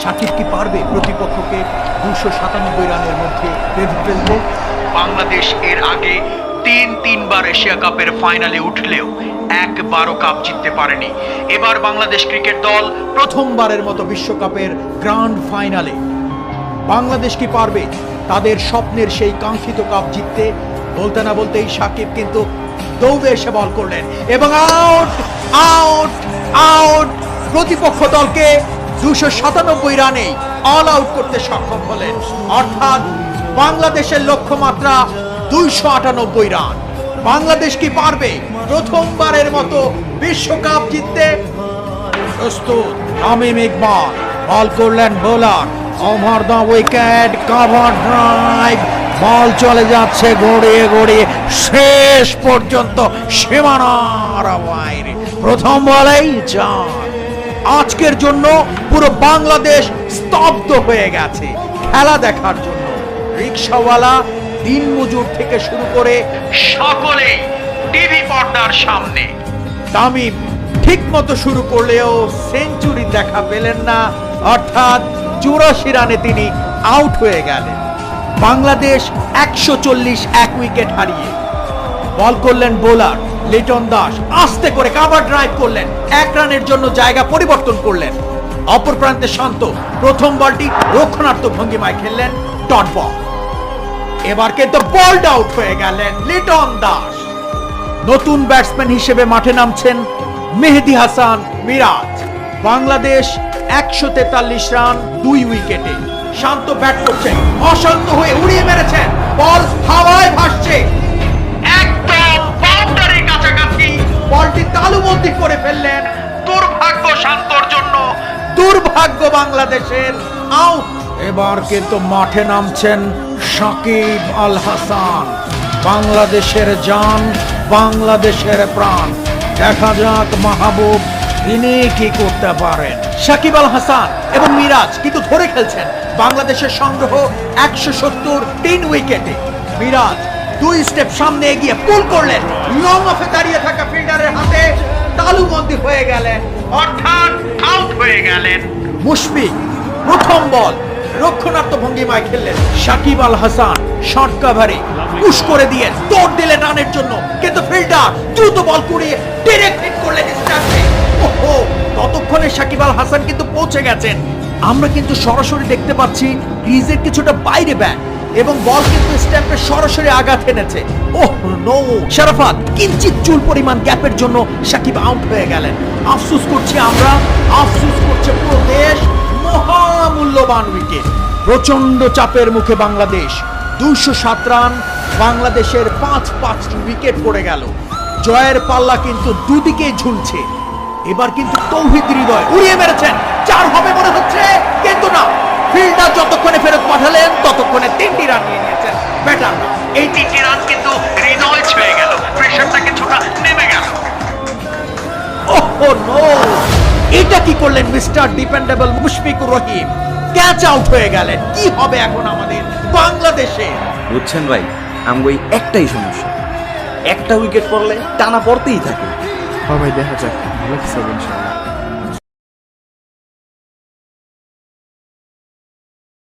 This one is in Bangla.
সাকিব কি পারবে প্রতিপক্ষকে 297 রানের মধ্যে বেঁধে ফেলতে? বাংলাদেশ এর আগে তিনবার এশিয়া কাপের ফাইনালে উঠলেও একবারও কাপ জিততে পারেনি। এবার বাংলাদেশ ক্রিকেট দল প্রথমবারের মতো বিশ্বকাপের গ্র্যান্ড ফাইনালে। বাংলাদেশ কি পারবে তাদের স্বপ্নের সেই কাঙ্ক্ষিত কাপ জিততে? বলতে না বলতেই সাকিব কিন্তু দৌড়ে এসে বল করলেন এবং আউট আউট আউট। প্রতিপক্ষ দলকে 297 রানে অল আউট করতে সক্ষম হলেন। অর্থাৎ বাংলাদেশের লক্ষ্যমাত্রা 298 রান। বাংলাদেশ কি পারবে প্রথমবারের মতো বিশ্বকাপ জিততে? প্রস্তুত তামিম ইকবাল, বল করলেন bowler over the wicket, cover drive, ball চলে যাচ্ছে গড়িয়ে গড়িয়ে শেষ পর্যন্ত সীমানার বাইরে। প্রথম বলেই চার। আজকের জন্য পুরো বাংলাদেশ স্তব্ধ হয়ে গেছে খেলা দেখার জন্য। রিকশাওয়ালা, দিনমজুর থেকে শুরু করে সকলেই টিভি পর্দার সামনে। তামিম ঠিক মতো শুরু করলেও সেঞ্চুরি দেখা পেলেন না, অর্থাৎ 84 রানে তিনি আউট হয়ে গেলেন। বাংলাদেশ 140 এক উইকেট হারিয়ে। বল করলেন বোলার লিটন দাস, আস্তে করে কভার ড্রাইভ করলেন, 1 রানের জন্য জায়গা পরিবর্তন করলেন। অপর প্রান্তে শান্ত প্রথম বলটি রক্ষণাত্মক ভঙ্গিমায় খেললেন ডট বল। এবার কিন্তু বলড আউট হয়ে গেলেন লিটন দাস। নতুন ব্যাটসম্যান হিসেবে মাঠে নামছেন মেহেদী হাসান মিরাজ। বাংলাদেশ 143 রান 2 উইকেটে। শান্ত ব্যাট করছেন, অশান্ত হয়ে উড়িয়ে মেরেছেন, বল হাওয়ায় ভাসছে, একদম বাউন্ডারির কাছাকাছি বলটি তালুবন্দী করে ফেললেন। দুর্ভাগ্য শান্তর জন্য। দুর্ভাগ্য বাংলাদেশের, আউট। এবার কিন্তু মাঠে নামছেন সাকিব আল হাসান, বাংলাদেশের জান, বাংলাদেশের প্রাণ। দেখা যাক মাহবুব তিনি কি করতে পারেন। সাকিব আল হাসান এবং মিরাজ কিন্তু ধরে খেলছেন। বাংলাদেশের সংগ্রহ 170 3 উইকেটে। মিরাজ 2 স্টেপ সামনে এগিয়ে পুল করলেন, লং অফে দাঁড়িয়ে থাকা ফিল্ডারের হাতে তালুবন্দী হয়ে গেলেন, অর্থাৎ আউট হয়ে গেলেন। মুশফিক প্রথম বল রক্ষণাত্মক ভঙ্গিমায় খেললেন। সাকিব আল হাসান শর্ট কভারে পুশ করে দিয়ে দৌড় দিলেন রানের জন্য, কিন্তু ফিল্ডার দ্রুত বল কুড়িয়ে ডাইরেক্ট হিট করলেন স্ট্যাম্পে। ওহো, ততক্ষণে সাকিব আল হাসান কিন্তু পৌঁছে গেছেন। আমরা কিন্তু সরাসরি দেখতে পাচ্ছি ক্রিজের কিছুটা বাইরে ব্যাট এবং বল কিন্তু স্ট্যাম্পে সরাসরি আঘাত এনেছে। ওহ নো, শরাফত কিঞ্চিত চুল পরিমাণ গ্যাপের জন্য সাকিব আউট হয়ে গেলেন। আফসোস করছি আমরা, আফসোস করছে পুরো দেশ। মহামূল্যবান উইকেট। প্রচন্ড চাপের মুখে বাংলাদেশ। 207 রান। বাংলাদেশের 5 উইকেট পড়ে গেল। জয়ের পাল্লা কিন্তু দুদিকেই ঝুলছে। এবার কিন্তু তৌহিদ হৃদয় উড়িয়ে মেরেছেন, 4 হবে মনে হচ্ছে, কিন্তু না। ফিল্ডার যতক্ষণে ফেরত পাঠালেন ততক্ষণে 3টি রান নিয়ে নিয়েছেন ব্যাটার। এই 3টি রান কিন্তু হৃদয় ছুঁয়ে গেল, প্রেশারটা কিছুটা নেমে গেল। ওহ নো, এটা কি করলেন mister dependable Mushfiqur Rahim? Catch out হয়ে গেলেন। কি হবে এখন আমাদের বাংলাদেশে? বুঝছেন ভাই, আমগো এই একটাই সমস্যা, একটা উইকেট পড়লে টানা পড়তেই থাকে। হ্যাঁ ভাই, দেখা যাক, ভালো কিছু হবে ইনশাআল্লাহ।